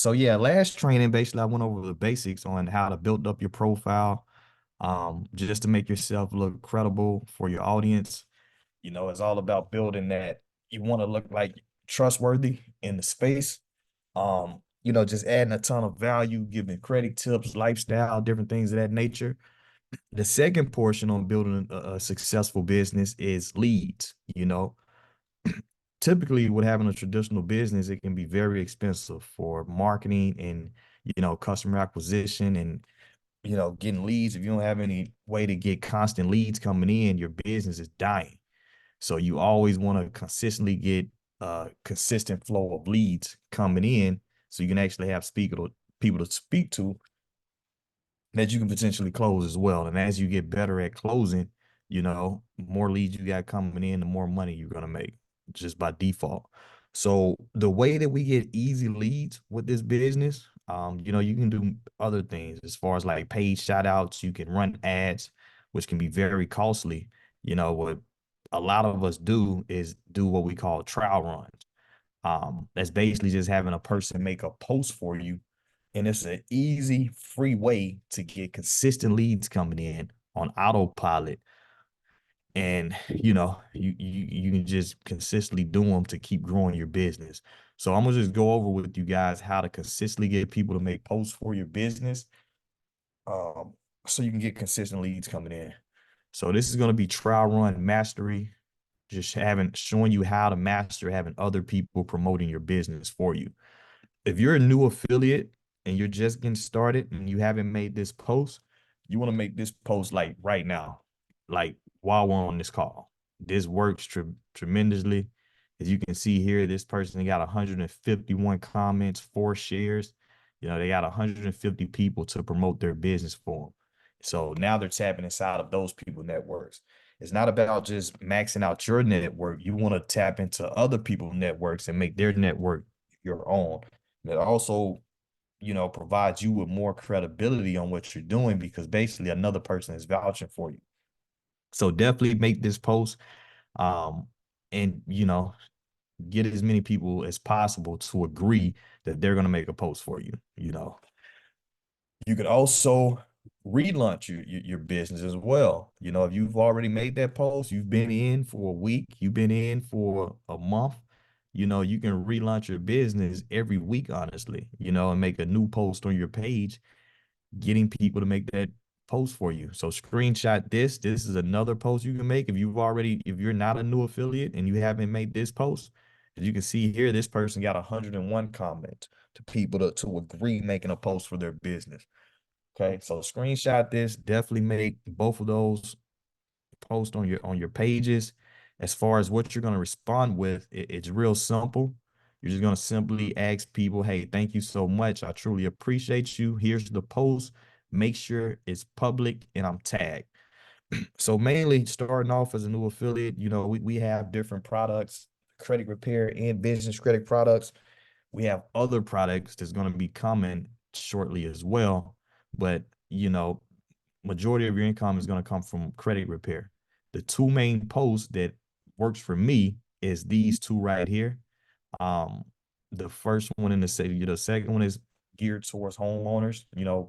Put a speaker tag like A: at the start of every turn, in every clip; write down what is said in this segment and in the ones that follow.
A: So yeah, last training, basically I went over the basics on how to build up your profile, just to make yourself look credible for your audience. It's all about building that. You want to look like trustworthy in the space. Just adding a ton of value, giving credit tips, lifestyle, different things of that nature. The second portion on building a successful business is leads. Typically with having a traditional business, it can be very expensive for marketing and, customer acquisition and, getting leads. If you don't have any way to get constant leads coming in, your business is dying. So you always want to consistently get a consistent flow of leads coming in so you can actually have people to speak to that you can potentially close as well. And as you get better at closing, more leads you got coming in, the more money you're gonna make just by default. So the way that we get easy leads with this business, you can do other things as far as like paid shout outs. You can run ads, which can be very costly. What a lot of us do is do what we call trial runs. That's basically just having a person make a post for you, and it's an easy, free way to get consistent leads coming in on autopilot. And you can just consistently do them to keep growing your business. So I'm gonna just go over with you guys how to consistently get people to make posts for your business, um, so you can get consistent leads coming in. So this is gonna be trial run mastery, just having showing you how to master having other people promoting your business for you. If you're a new affiliate and you're just getting started and you haven't made this post, you want to make this post like right now, like while we're on this call. This works tremendously. As you can see here, this person got 151 comments, 4 shares. They got 150 people to promote their business for them. So now they're tapping inside of those people networks. It's not about just maxing out your network. You want to tap into other people's networks and make their network your own. That also, provides you with more credibility on what you're doing because basically another person is vouching for you. So definitely make this post, um, and get as many people as possible to agree that they're gonna make a post for you. You could also relaunch your business as well. If you've already made that post, you've been in for a week, you've been in for a month, you can relaunch your business every week, honestly, and make a new post on your page, getting people to make that post for you. So screenshot this. This is another post you can make if you're not a new affiliate and you haven't made this post. As you can see here, this person got 101 comments to people to agree making a post for their business. Okay, so screenshot this. Definitely make both of those posts on your pages. As far as what you're going to respond with, it's real simple. You're just going to simply ask people, hey, thank you so much. I truly appreciate you. Here's the post. Make sure it's public and I'm tagged. So mainly starting off as a new affiliate, we have different products, credit repair and business credit products. We have other products that's going to be coming shortly as well. But, majority of your income is going to come from credit repair. The two main posts that works for me is these two right here. Um, the first one in the second one is geared towards homeowners.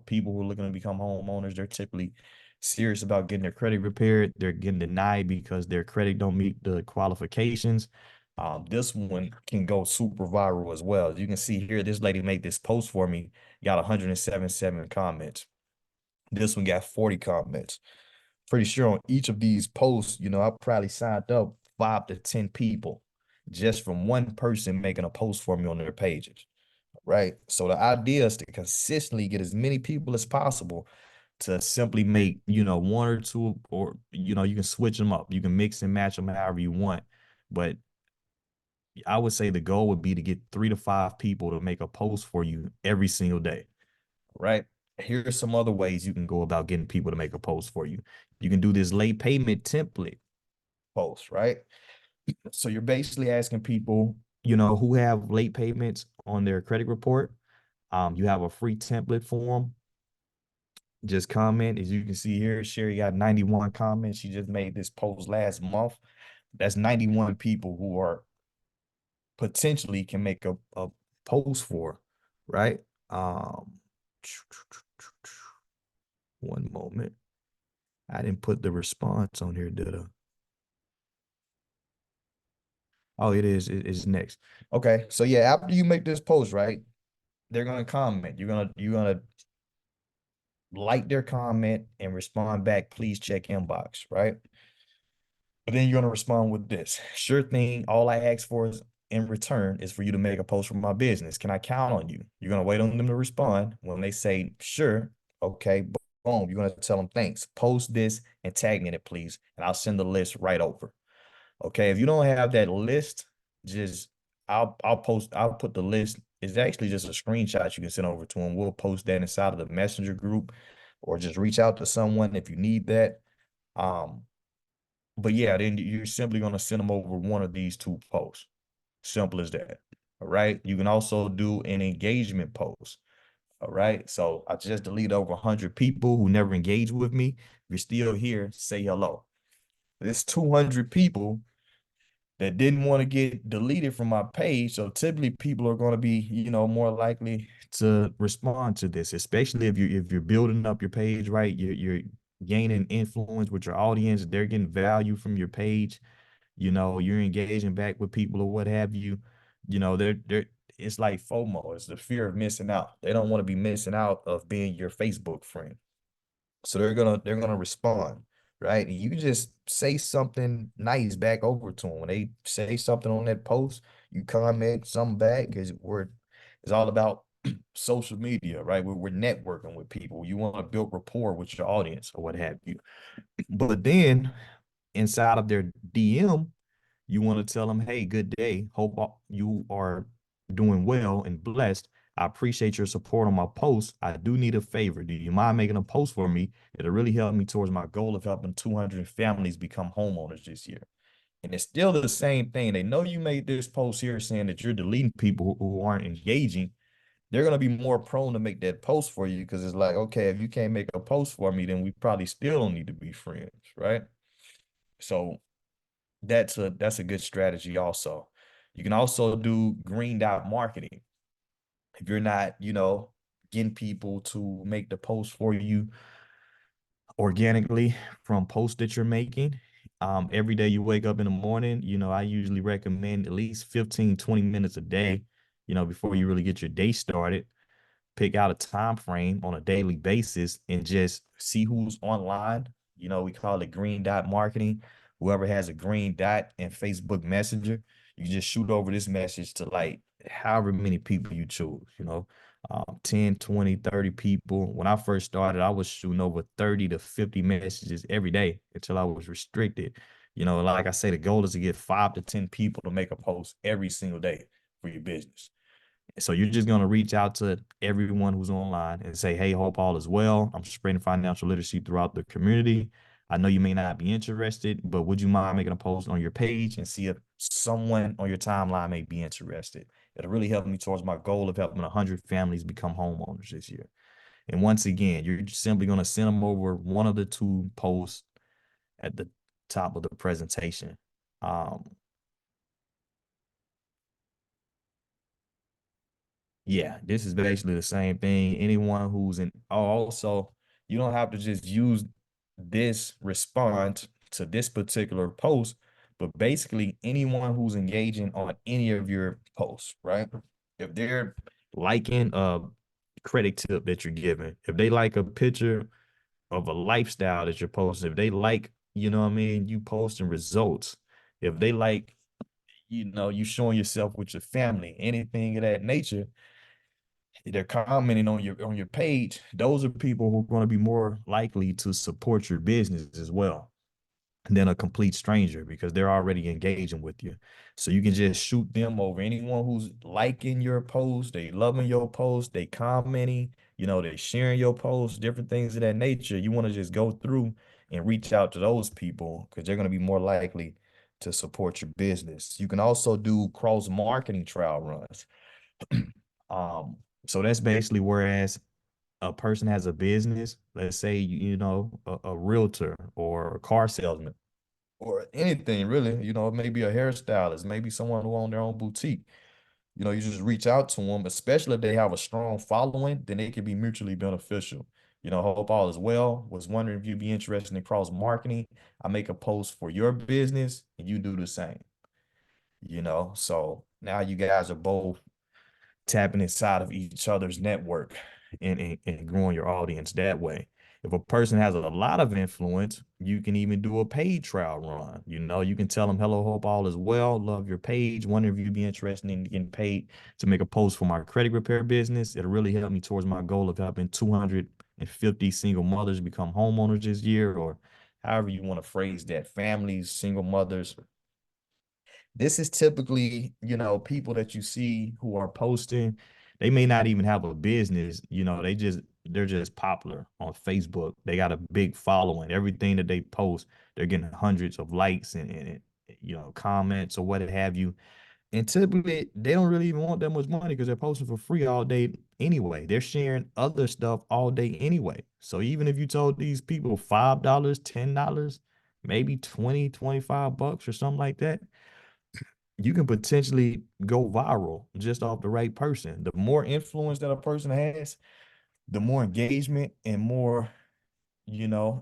A: People who are looking to become homeowners, they're typically serious about getting their credit repaired. They're getting denied because their credit don't meet the qualifications. This one can go super viral as well. As you can see here, this lady made this post for me, got 177 comments. This one got 40 comments. Pretty sure on each of these posts, I probably signed up 5 to 10 people just from one person making a post for me on their pages. Right. So the idea is to consistently get as many people as possible to simply make, one or two, or, you can switch them up. You can mix and match them however you want. But I would say the goal would be to get 3 to 5 people to make a post for you every single day. Right. Here's some other ways you can go about getting people to make a post for you. You can do this late payment template post, right? So you're basically asking people, who have late payments on their credit report. You have a free template for them. Just comment. As you can see here, Sherry got 91 comments. She just made this post last month. That's 91 people who are potentially can make a post for. right? Um, one moment. I didn't put the response on here, did I? Oh, it is. It's next. Okay, so yeah, after you make this post, right, they're gonna comment. You're gonna like their comment and respond back. Please check inbox, right? But then you're gonna respond with this. Sure thing. All I ask for is in return is for you to make a post for my business. Can I count on you? You're gonna wait on them to respond. When they say sure, okay, boom, you're gonna tell them thanks. Post this and tag me in it, please, and I'll send the list right over. Okay, if you don't have that list, just I'll put the list. It's actually just a screenshot you can send over to them. We'll post that inside of the messenger group or just reach out to someone if you need that. Um, but yeah, then you're simply gonna send them over one of these two posts. Simple as that. All right. You can also do an engagement post. All right. So I just deleted over 100 people who never engaged with me. If you're still here, say hello. There's 200 people that didn't want to get deleted from my page. So typically people are going to be, more likely to respond to this, especially if you're building up your page, right? You're gaining influence with your audience, they're getting value from your page, you're engaging back with people or what have you. They're it's like FOMO, it's the fear of missing out. They don't want to be missing out of being your Facebook friend. So they're gonna respond, right? And you can just say something nice back over to them. When they say something on that post, you comment something back because it's all about social media, right? We're networking with people. You want to build rapport with your audience or what have you. But then inside of their DM, you want to tell them, hey, good day. Hope you are doing well and blessed. I appreciate your support on my post. I do need a favor. Do you mind making a post for me? It'll really help me towards my goal of helping 200 families become homeowners this year. And it's still the same thing. They know you made this post here saying that you're deleting people who aren't engaging. They're going to be more prone to make that post for you because it's like, okay, if you can't make a post for me, then we probably still don't need to be friends, right? So that's a good strategy also. You can also do green dot marketing. If you're not, getting people to make the post for you organically from posts that you're making, every day you wake up in the morning, I usually recommend at least 15, 20 minutes a day, before you really get your day started. Pick out a time frame on a daily basis and just see who's online. We call it green dot marketing. Whoever has a green dot in Facebook Messenger, you just shoot over this message to like however many people you choose, 10, 20, 30 people. When I first started, I was shooting over 30 to 50 messages every day until I was restricted. Like I say, the goal is to get 5 to 10 people to make a post every single day for your business. So you're just going to reach out to everyone who's online and say, hey, hope all is well. I'm spreading financial literacy throughout the community. I know you may not be interested, but would you mind making a post on your page and see if someone on your timeline may be interested? It'll really help me towards my goal of helping 100 families become homeowners this year. And once again, you're simply going to send them over one of the two posts at the top of the presentation. Um, Yeah, this is basically the same thing. Anyone who's in, oh, also, you don't have to just use this response to this particular post, but basically anyone who's engaging on any of your posts, right? If they're liking a credit tip that you're giving, if they like a picture of a lifestyle that you're posting, if they like, what I mean, you posting results, if they like, you showing yourself with your family, anything of that nature, they're commenting on your page, those are people who are going to be more likely to support your business as well than a complete stranger because they're already engaging with you. So you can just shoot them over. Anyone who's liking your post, they loving your post, they commenting, they sharing your post, different things of that nature. You want to just go through and reach out to those people because they're going to be more likely to support your business. You can also do cross marketing trial runs. Um, so that's basically whereas a person has a business, let's say, a realtor or a car salesman or anything really, maybe a hairstylist, maybe someone who own their own boutique. You just reach out to them, especially if they have a strong following, then it can be mutually beneficial. Hope all is well. Was wondering if you'd be interested in cross marketing. I make a post for your business and you do the same. So now you guys are both tapping inside of each other's network and growing your audience that way. If a person has a lot of influence, you can even do a paid trial run. You can tell them, hello, hope all is well. Love your page. Wonder if you'd be interested in getting paid to make a post for my credit repair business. It'll really help me towards my goal of helping 250 single mothers become homeowners this year, or however you want to phrase that, families, single mothers. This is typically, people that you see who are posting, they may not even have a business, they're just popular on Facebook. They got a big following. Everything that they post, they're getting hundreds of likes and comments or what have you. And typically they don't really even want that much money because they're posting for free all day anyway. They're sharing other stuff all day anyway. So even if you told these people $5, $10, maybe 20, $25 or something like that, you can potentially go viral just off the right person. The more influence that a person has, the more engagement and more,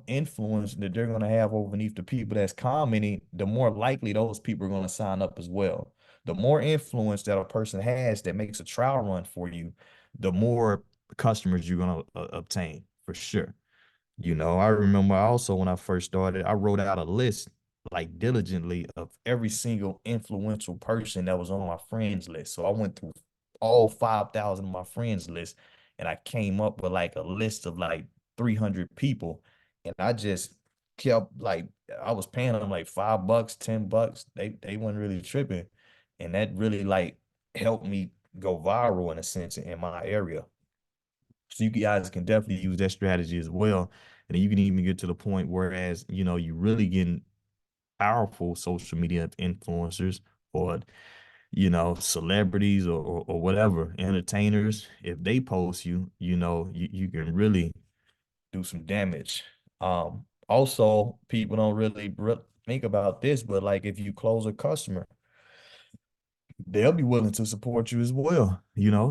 A: influence that they're going to have overneath the people that's commenting, the more likely those people are going to sign up as well. The more influence that a person has that makes a trial run for you, the more customers you're going to obtain for sure. I remember also when I first started, I wrote out a list like diligently of every single influential person that was on my friends list. So I went through all 5,000 of my friends list and I came up with like a list of like 300 people. And I just kept like, I was paying them like $5, $10. They weren't really tripping. And that really like helped me go viral in a sense in my area. So you guys can definitely use that strategy as well. And then you can even get to the point whereas, you really getting powerful social media influencers or, celebrities or whatever, entertainers. If they post you, you can really do some damage. Also, people don't really think about this, but like if you close a customer, they'll be willing to support you as well.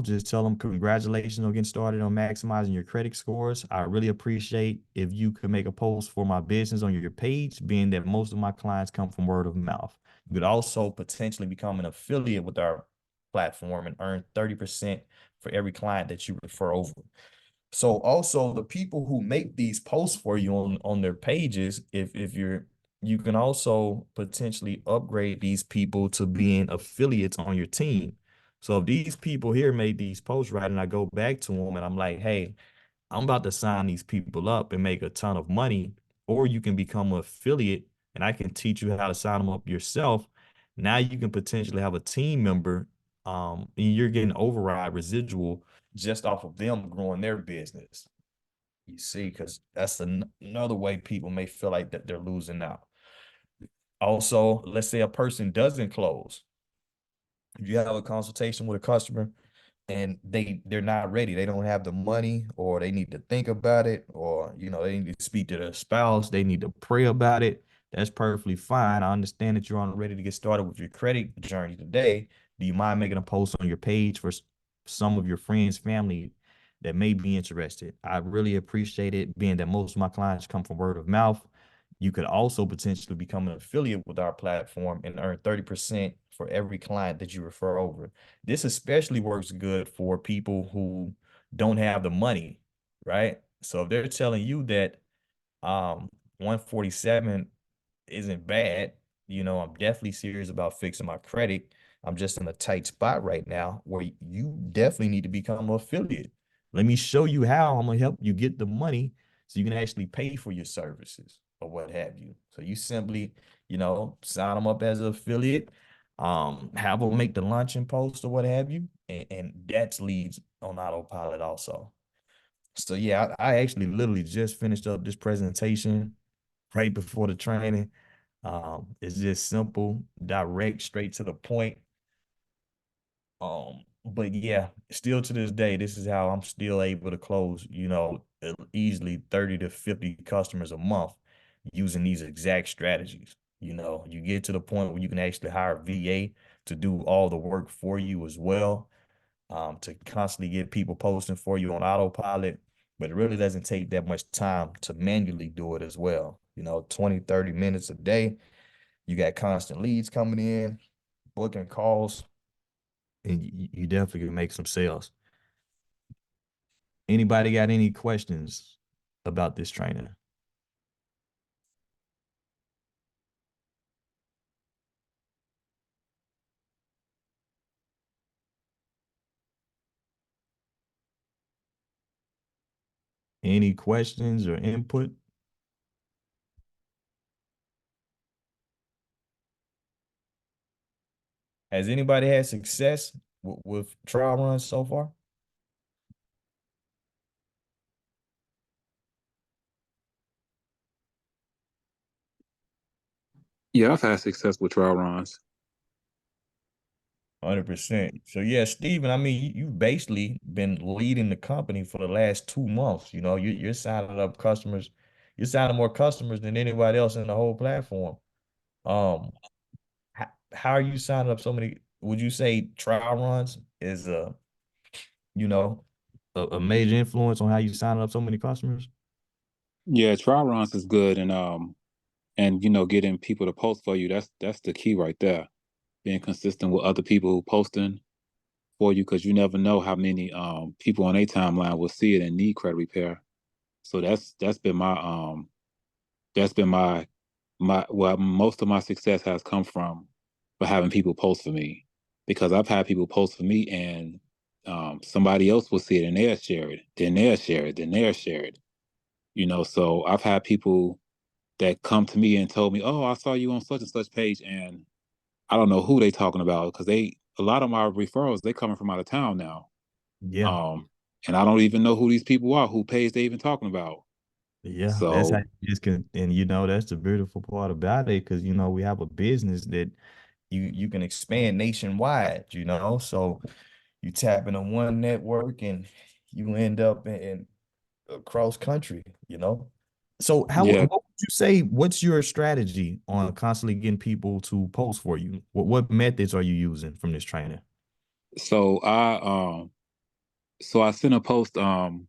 A: Just tell them congratulations on getting started on maximizing your credit scores. I really appreciate if you could make a post for my business on your page, being that most of my clients come from word of mouth. You could also potentially become an affiliate with our platform and earn 30% for every client that you refer over. So also the people who make these posts for you on their pages, if you can also potentially upgrade these people to being affiliates on your team. So if these people here made these posts right and I go back to them and I'm like, hey, I'm about to sign these people up and make a ton of money, or you can become an affiliate and I can teach you how to sign them up yourself. Now you can potentially have a team member, and you're getting override residual just off of them growing their business. You see, because that's another way people may feel like that they're losing out. Also, let's say a person doesn't close. If you have a consultation with a customer and they're not ready, they don't have the money, or they need to think about it, or they need to speak to their spouse, they need to pray about it. That's perfectly fine. I understand that you're ready to get started with your credit journey today. Do you mind making a post on your page for some of your friends, family that may be interested? I really appreciate it, being that most of my clients come from word of mouth. You could also potentially become an affiliate with our platform and earn 30% for every client that you refer over. This especially works good for people who don't have the money, right? So if they're telling you that 147 isn't bad, I'm definitely serious about fixing my credit. I'm just in a tight spot right now where you definitely need to become an affiliate. Let me show you how I'm gonna help you get the money so you can actually pay for your services or what have you. So you simply, sign them up as an affiliate, have them make the luncheon post or what have you, and that's leads on autopilot also. So yeah, I actually literally just finished up this presentation right before the training. It's just simple, direct, straight to the point. But yeah, still to this day, this is how I'm still able to close, easily 30 to 50 customers a month using these exact strategies. You get to the point where you can actually hire a VA to do all the work for you as well, to constantly get people posting for you on autopilot. But it really doesn't take that much time to manually do it as well. 20, 30 minutes a day. You got constant leads coming in, booking calls, and you definitely can make some sales. Anybody got any questions about this training? Any questions or input? Has anybody had success with trial runs so far?
B: Yeah, I've had success with trial runs.
A: 100%. So yeah, Steven, I mean, you've basically been leading the company for the last 2 months. You're signing up customers, you're signing more customers than anybody else in the whole platform. Um, how are you signing up so many? Would you say trial runs is you know, a major influence on how you sign up so many customers?
B: Yeah, trial runs is good, and getting people to post for you. That's the key right there. Being consistent with other people who posting for you, because you never know how many people on a timeline will see it and need credit repair. So that's been my well, most of my success has come from for having people post for me, because I've had people post for me, and somebody else will see it and they'll share it, then they'll share it, then they'll share it. So I've had people that come to me and told me, "Oh, I saw you on such and such page," and I don't know who they talking about, because a lot of my referrals, they coming from out of town now.
A: Yeah.
B: Um, and I don't even know who these people are, who page they even talking about.
A: Yeah, that's how
B: So
A: you just can, and that's the beautiful part about it, because we have a business that you can expand nationwide. So you tap into one network and you end up in across country. So
B: yeah,
A: what would you say, what's your strategy on constantly getting people to post for you? What methods are you using from this trainer?
B: so I sent a post. Do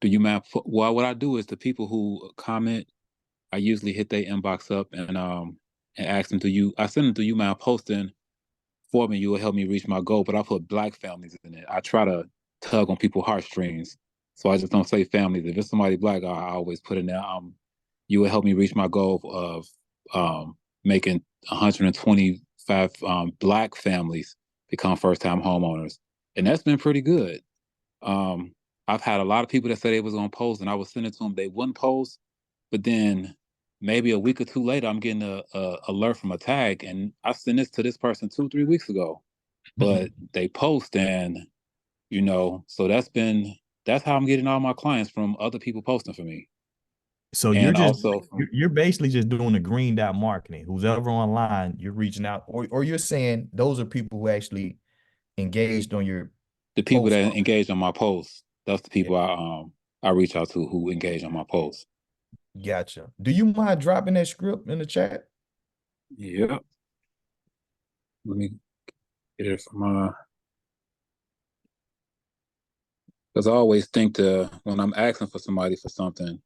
B: you mind? Well, what I do is the people who comment, I usually hit their inbox up and ask them, I send them, do you mind posting for me? You will help me reach my goal. But I put Black families in it. I try to tug on people's heartstrings. So I just don't say families. If it's somebody Black, I always put in there, you will help me reach my goal of making 125 Black families become first time homeowners. And that's been pretty good. Um, I've had a lot of people that said they was gonna post, and I was sending to them. They wouldn't post, but then maybe a week or two later, I'm getting a alert from a tag, and I sent this to this person 2, 3 weeks ago. But they post, and so that's how I'm getting all my clients, from other people posting for me,
A: So you're
B: and
A: just
B: also
A: you're
B: from
A: you're basically just doing the green dot marketing. Who's ever online, you're reaching out, or you're saying those are people who actually engaged on your
B: the people
A: post.
B: that engage on my posts. That's the
A: Yeah,
B: people I reach out to who engage on my posts.
A: gotcha. Do you mind dropping that script in the chat?
B: Yeah, let me get it from because I always think to when I'm asking for somebody for something,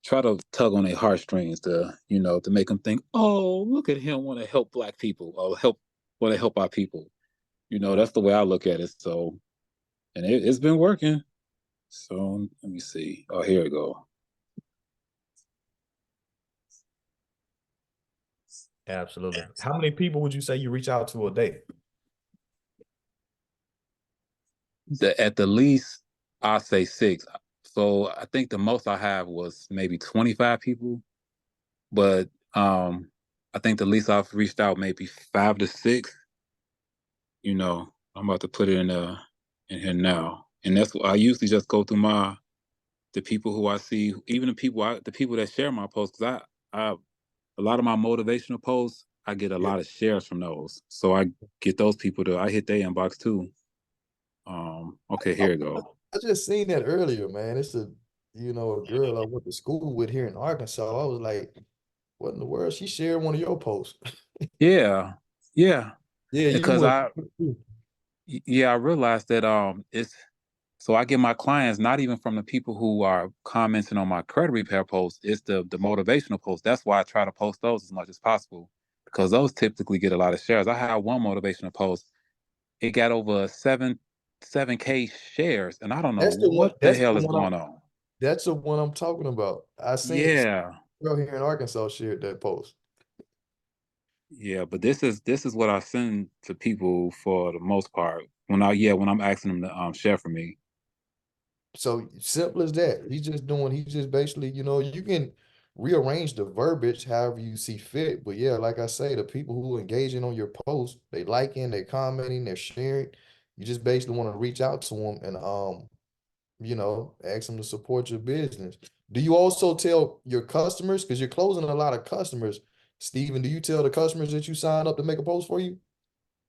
B: try to tug on their heartstrings to make them think, oh, look at him want to help Black people or want to help our people. That's the way I look at it. So, and it's been working. So let me see. Oh, here we go.
A: Absolutely. How many people would you say you reach out to a day?
B: At the least, I say 6. So I think the most I have was maybe 25 people, but I think the least I've reached out maybe 5 to 6. I'm about to put it in here now, and that's I usually just go through the people who I see, even the people that share my posts, because I a lot of my motivational posts, I get a
A: Yeah.
B: lot of shares from those, so I get those people I hit their inbox too. Okay,
C: I,
B: here we go.
C: I just seen that earlier, man. It's a girl I went to school with here in Arkansas. I was like, what in the world? She shared one of your posts.
B: Yeah, yeah.
C: Yeah, you
B: because
C: went.
B: yeah, I realized that it's so I get my clients not even from the people who are commenting on my credit repair posts, it's the motivational posts. That's why I try to post those as much as possible because those typically get a lot of shares. I had one motivational post, it got over 7K shares, and I don't know
C: That's the one.
B: what the hell is going on.
C: That's the one I'm talking about. I seen
B: Yeah.
C: girl here in Arkansas shared that post.
B: Yeah, but this is what I send to people for the most part when I'm asking them to share for me.
C: So simple as that. He's just basically, you can rearrange the verbiage however you see fit. But yeah, like I say, the people who engaging on your post, they liking, they commenting, they're sharing. You just basically want to reach out to them and ask them to support your business. Do you also tell your customers, because you're closing a lot of customers, Steven, do you tell the customers that you signed up to make a post for you?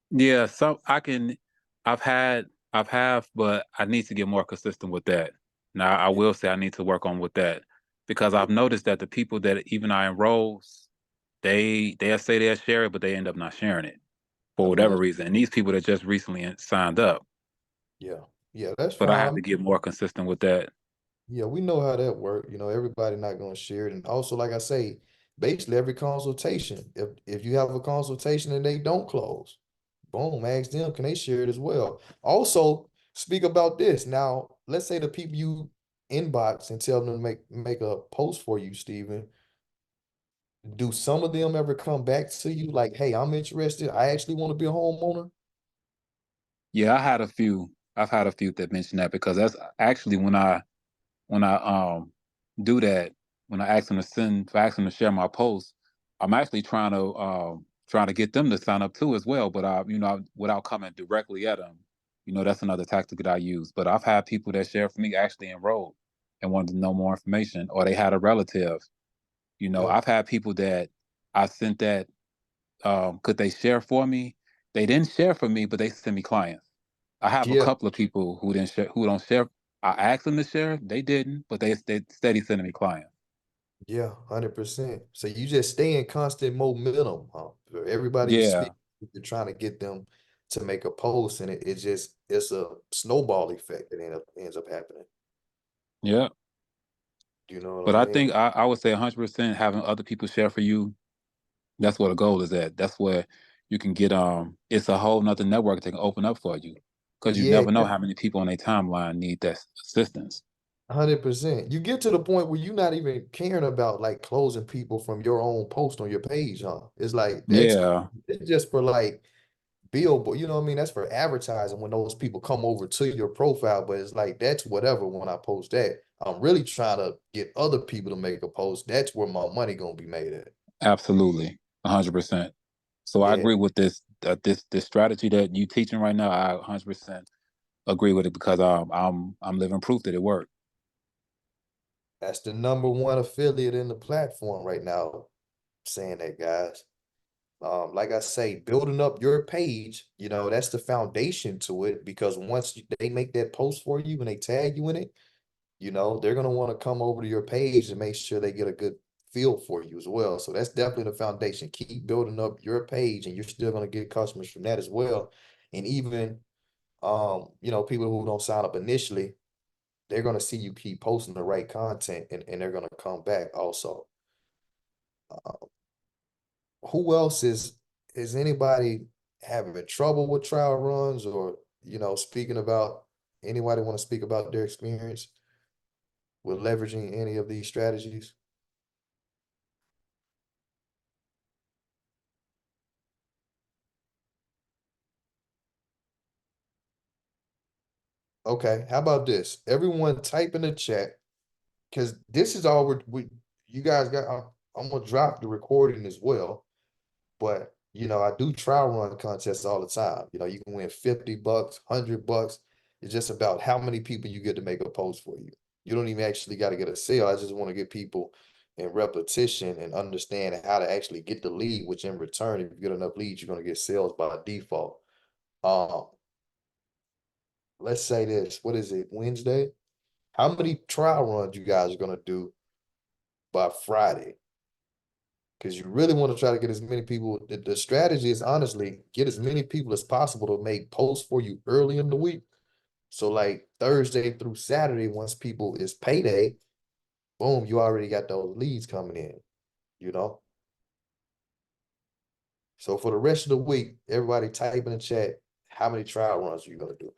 B: Yeah, so I've had I've have, but I need to get more consistent with that. Now I
C: Yeah,
B: will say I need to work on with that because
C: yeah,
B: I've noticed that the people that even I enroll, they'll say they'll share it, but they end up not sharing it for
C: I know
B: whatever
C: that's
B: reason. And these people that just recently signed up,
C: yeah, yeah, that's
B: but I have to
C: fine.
B: get more consistent with that.
C: Yeah, we know how that works. Everybody not going to share it. And also, like I say, basically every consultation, if you have a consultation and they don't close, boom, ask them, can they share it as well? Also, speak about this. Now, let's say the people you inbox and tell them to make a post for you, Steven. Do some of them ever come back to you like, hey, I'm interested. I actually want to be a homeowner?
B: Yeah, I've had a few that mention that because that's actually when I do that, when I ask them to ask them to share my post, I'm actually trying to get them to sign up too as well. But without coming directly at them, that's another tactic that I use. But I've had people that share for me actually enrolled and wanted to know more information, or they had a relative.
C: Yeah,
B: I've had people that I sent that could they share for me? They didn't share for me, but they sent me clients. I have a
C: yeah,
B: couple of people who didn't share, who don't share. I asked them to share, they didn't, but they steady sending me clients.
C: yeah, 100%. So you just stay in constant momentum, huh? For everybody you speak,
B: Yeah,
C: you're trying to get them to make a post, and it's a snowball effect that ends up happening.
B: yeah.
C: You know what
B: But
C: I
B: I
C: mean?
B: think I would say 100% having other people share for you. That's where the goal is at. That's where you can get. It's a whole nother network that can open up for you because you
C: Yeah,
B: never know how many people on their timeline need that assistance.
C: 100%. You get to the point where you're not even caring about like closing people from your own post on your page, huh? It's like that's
B: Yeah,
C: it's just for like billboard, you know what I mean? That's for advertising when those people come over to your profile, but it's like that's whatever when I post that. I'm really trying to get other people to make a post. That's where my money gonna be made at.
B: absolutely, 100%. So I
C: Yeah,
B: agree with this strategy that you teaching right now. I 100% agree with it because I'm living proof that it worked.
C: that's the number one affiliate in the platform right now. Saying that, guys. Like I say, building up your page, that's the foundation to it because once they make that post for you and they tag you in it, they're gonna want to come over to your page and make sure they get a good feel for you as well. So that's definitely the foundation. Keep building up your page and you're still gonna get customers from that as well. And even people who don't sign up initially, they're gonna see you keep posting the right content and they're gonna come back also. Who else is anybody having trouble with trial runs or speaking about anybody want to speak about their experience with leveraging any of these strategies? Okay, how about this? Everyone type in the chat because this is all we you guys got. I'm gonna drop the recording as well, but I do trial run contests all the time. You can win $50, $100. It's just about how many people you get to make a post for you. You don't even actually got to get a sale. I just want to get people in repetition and understand how to actually get the lead, which in return, if you get enough leads, you're gonna get sales by default. Um, let's say this. What is it? Wednesday? How many trial runs you guys are gonna do by Friday? Because you really want to try to get as many people. The strategy is honestly get as many people as possible to make posts for you early in the week. So like Thursday through Saturday, once people is payday, boom, you already got those leads coming in, you know? So for the rest of the week, everybody type in the chat, how many trial runs are you gonna do?